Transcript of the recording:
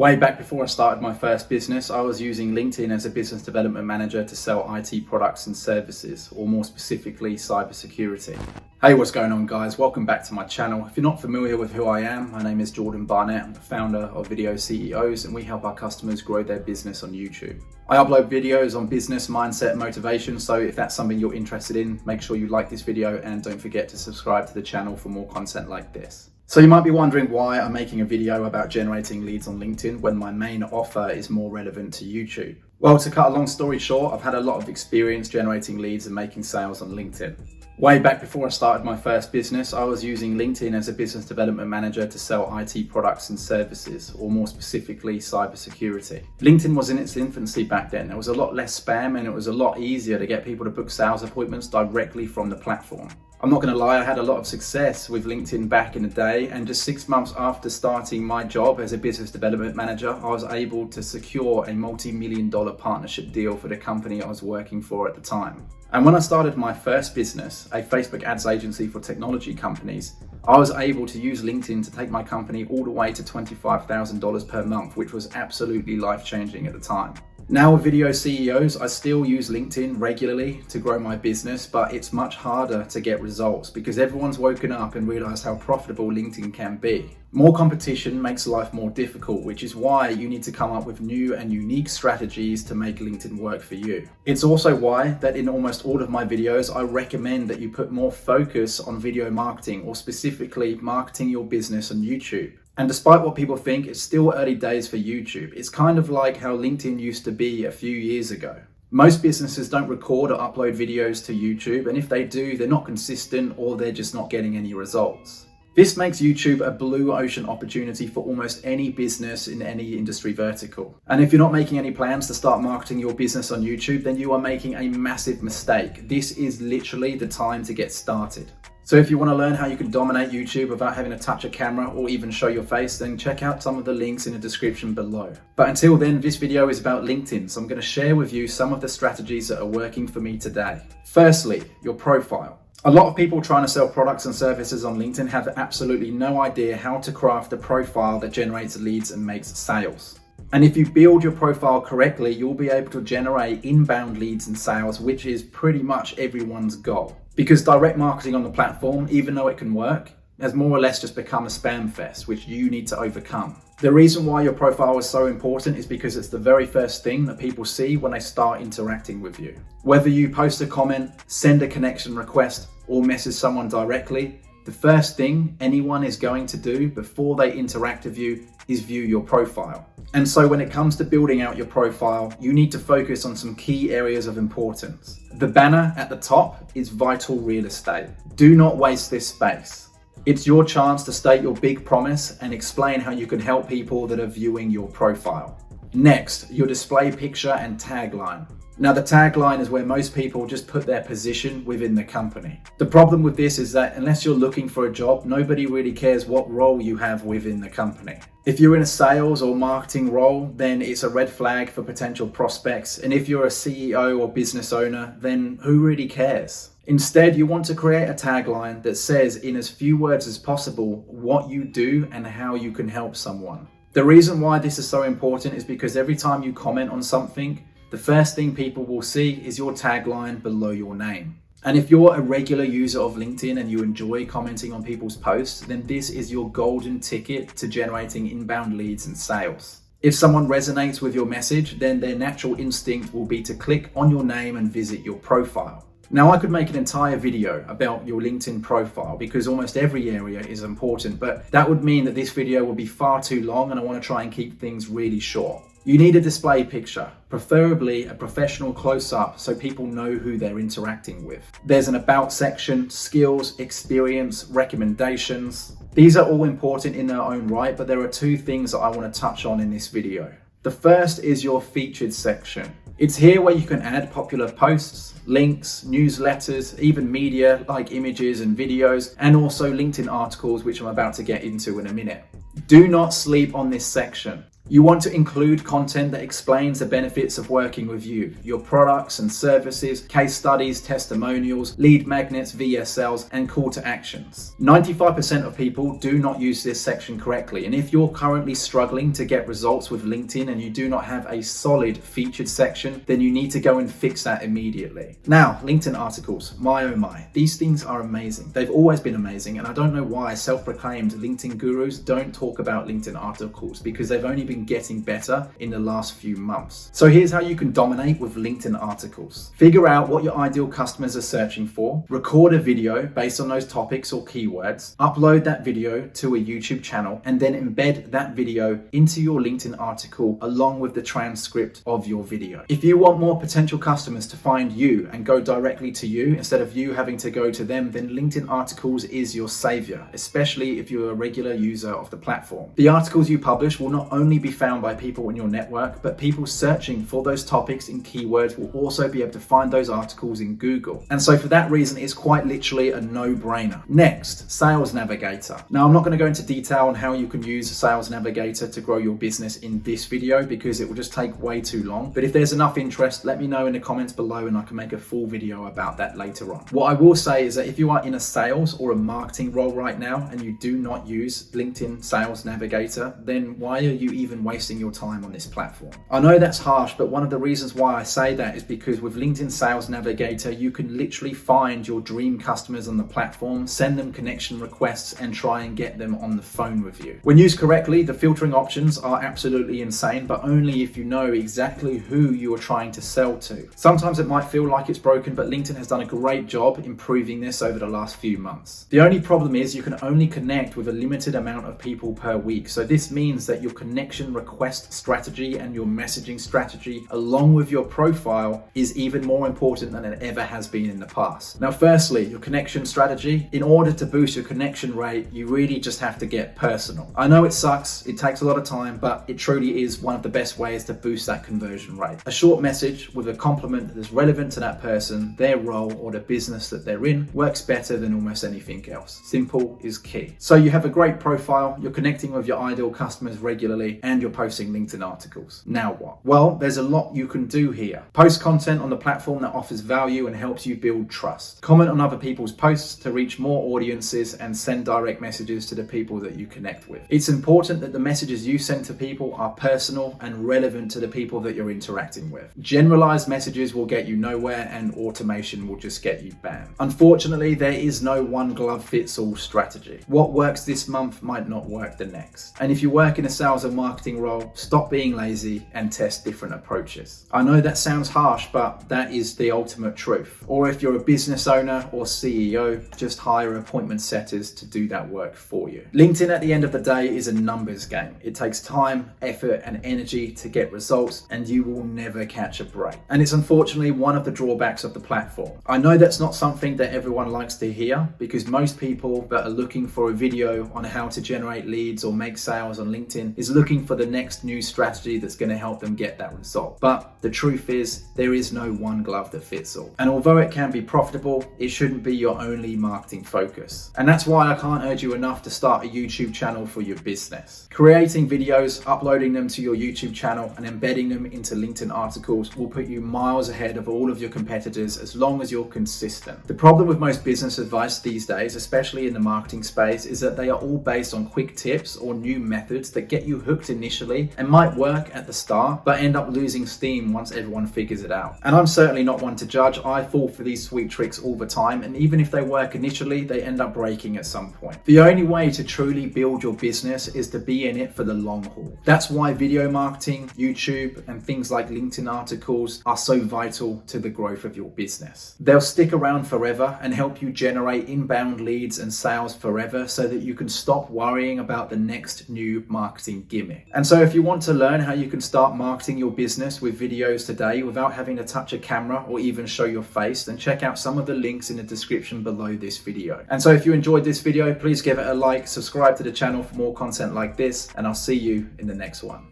Way back before I started my first business, I was using LinkedIn as a business development manager to sell IT products and services, or more specifically, cybersecurity. Hey, what's going on guys? Welcome back to my channel. If you're not familiar with who I am, my name is Jordon Barnett. I'm the founder of Video CEOs, and we help our customers grow their business on YouTube. I upload videos on business, mindset, and motivation, so if that's something you're interested in, make sure you like this video and don't forget to subscribe to the channel for more content like this. So you might be wondering why I'm making a video about generating leads on LinkedIn when my main offer is more relevant to YouTube. Well, to cut a long story short, I've had a lot of experience generating leads and making sales on LinkedIn. Way back before I started my first business, I was using LinkedIn as a business development manager to sell IT products and services, or more specifically, cybersecurity. LinkedIn was in its infancy back then. There was a lot less spam and it was a lot easier to get people to book sales appointments directly from the platform. I'm not going to lie, I had a lot of success with LinkedIn back in the day, and just 6 months after starting my job as a business development manager, I was able to secure a multi-million-dollar partnership deal for the company I was working for at the time. And when I started my first business, a Facebook ads agency for technology companies, I was able to use LinkedIn to take my company all the way to $25,000 per month, which was absolutely life-changing at the time. Now with Video CEOs, I still use LinkedIn regularly to grow my business, but it's much harder to get results because everyone's woken up and realized how profitable LinkedIn can be. More competition makes life more difficult, which is why you need to come up with new and unique strategies to make LinkedIn work for you. It's also why that in almost all of my videos, I recommend that you put more focus on video marketing, or specifically marketing your business on YouTube. And despite what people think, it's still early days for YouTube. It's kind of like how LinkedIn used to be a few years ago. Most businesses don't record or upload videos to YouTube, and if they do, they're not consistent or they're just not getting any results. This makes YouTube a blue ocean opportunity for almost any business in any industry vertical. And if you're not making any plans to start marketing your business on YouTube, then you are making a massive mistake. This is literally the time to get started. So if you want to learn how you can dominate YouTube without having to touch a camera or even show your face, then check out some of the links in the description below. But until then, this video is about LinkedIn, so I'm going to share with you some of the strategies that are working for me today. Firstly, your profile. A lot of people trying to sell products and services on LinkedIn have absolutely no idea how to craft a profile that generates leads and makes sales. And if you build your profile correctly, you'll be able to generate inbound leads and sales, which is pretty much everyone's goal. Because direct marketing on the platform, even though it can work, has more or less just become a spam fest, which you need to overcome. The reason why your profile is so important is because it's the very first thing that people see when they start interacting with you. Whether you post a comment, send a connection request, or message someone directly, the first thing anyone is going to do before they interact with you is view your profile. And so when it comes to building out your profile, you need to focus on some key areas of importance. The banner at the top is vital real estate. Do not waste this space. It's your chance to state your big promise and explain how you can help people that are viewing your profile. Next, your display picture and tagline. Now the tagline is where most people just put their position within the company. The problem with this is that unless you're looking for a job, nobody really cares what role you have within the company. If you're in a sales or marketing role, then it's a red flag for potential prospects. And if you're a CEO or business owner, then who really cares? Instead, you want to create a tagline that says in as few words as possible what you do and how you can help someone. The reason why this is so important is because every time you comment on something, the first thing people will see is your tagline below your name. And if you're a regular user of LinkedIn and you enjoy commenting on people's posts, then this is your golden ticket to generating inbound leads and sales. If someone resonates with your message, then their natural instinct will be to click on your name and visit your profile. Now, I could make an entire video about your LinkedIn profile because almost every area is important, but that would mean that this video will be far too long, and I want to try and keep things really short. You need a display picture, preferably a professional close-up so people know who they're interacting with. There's an about section, skills, experience, recommendations. These are all important in their own right, but there are two things that I want to touch on in this video. The first is your featured section. It's here where you can add popular posts, links, newsletters, even media like images and videos, and also LinkedIn articles, which I'm about to get into in a minute. Do not sleep on this section. You want to include content that explains the benefits of working with you, your products and services, case studies, testimonials, lead magnets, VSLs, and call to actions. 95% of people do not use this section correctly, and if you're currently struggling to get results with LinkedIn and you do not have a solid featured section, then you need to go and fix that immediately. Now, LinkedIn articles, my oh my, these things are amazing. They've always been amazing, and I don't know why self-proclaimed LinkedIn gurus don't talk about LinkedIn articles, because they've only been getting better in the last few months. So here's how you can dominate with LinkedIn articles. Figure out what your ideal customers are searching for, record a video based on those topics or keywords, upload that video to a YouTube channel, and then embed that video into your LinkedIn article along with the transcript of your video. If you want more potential customers to find you and go directly to you instead of you having to go to them, then LinkedIn articles is your savior, especially if you're a regular user of the platform. The articles you publish will not only be found by people in your network, but people searching for those topics in keywords will also be able to find those articles in Google. And so for that reason, it's quite literally a no-brainer. Next, Sales Navigator. Now, I'm not going to go into detail on how you can use Sales Navigator to grow your business in this video because it will just take way too long. But if there's enough interest, let me know in the comments below and I can make a full video about that later on. What I will say is that if you are in a sales or a marketing role right now and you do not use LinkedIn Sales Navigator, then why are you even wasting your time on this platform? I know that's harsh, but one of the reasons why I say that is because with LinkedIn Sales Navigator, you can literally find your dream customers on the platform, send them connection requests, and try and get them on the phone with you. When used correctly, the filtering options are absolutely insane, but only if you know exactly who you are trying to sell to. Sometimes it might feel like it's broken, but LinkedIn has done a great job improving this over the last few months. The only problem is you can only connect with a limited amount of people per week. So this means that your connection request strategy and your messaging strategy, along with your profile, is even more important than it ever has been in the past. Now, firstly, your connection strategy. In order to boost your connection rate, you really just have to get personal. I know it sucks, it takes a lot of time, but it truly is one of the best ways to boost that conversion rate. A short message with a compliment that is relevant to that person, their role, or the business that they're in works better than almost anything else. Simple is key. So you have a great profile, you're connecting with your ideal customers regularly, and you're posting LinkedIn articles. Now what? Well, there's a lot you can do here. Post content on the platform that offers value and helps you build trust. Comment on other people's posts to reach more audiences and send direct messages to the people that you connect with. It's important that the messages you send to people are personal and relevant to the people that you're interacting with. Generalized messages will get you nowhere and automation will just get you banned. Unfortunately, there is no one glove fits all strategy. What works this month might not work the next. And if you work in a sales and marketing role, stop being lazy and test different approaches. I know that sounds harsh, but that is the ultimate truth. Or if you're a business owner or CEO, just hire appointment setters to do that work for you. LinkedIn at the end of the day is a numbers game. It takes time, effort, and energy to get results, and you will never catch a break. And it's unfortunately one of the drawbacks of the platform. I know that's not something that everyone likes to hear, because most people that are looking for a video on how to generate leads or make sales on LinkedIn is looking for the next new strategy that's going to help them get that result. But the truth is, there is no one glove that fits all. And although it can be profitable, it shouldn't be your only marketing focus. And that's why I can't urge you enough to start a YouTube channel for your business. Creating videos, uploading them to your YouTube channel, and embedding them into LinkedIn articles will put you miles ahead of all of your competitors as long as you're consistent. The problem with most business advice these days, especially in the marketing space, is that they are all based on quick tips or new methods that get you hooked initially and might work at the start, but end up losing steam once everyone figures it out. And I'm certainly not one to judge. I fall for these sweet tricks all the time, and even if they work initially, they end up breaking at some point. The only way to truly build your business is to be in it for the long haul. That's why video marketing, YouTube, and things like LinkedIn articles are so vital to the growth of your business. They'll stick around forever and help you generate inbound leads and sales forever so that you can stop worrying about the next new marketing gimmick. And so if you want to learn how you can start marketing your business with videos today without having to touch a camera or even show your face, then check out some of the links in the description below this video. And so if you enjoyed this video, please give it a like, subscribe to the channel for more content like this, and I'll see you in the next one.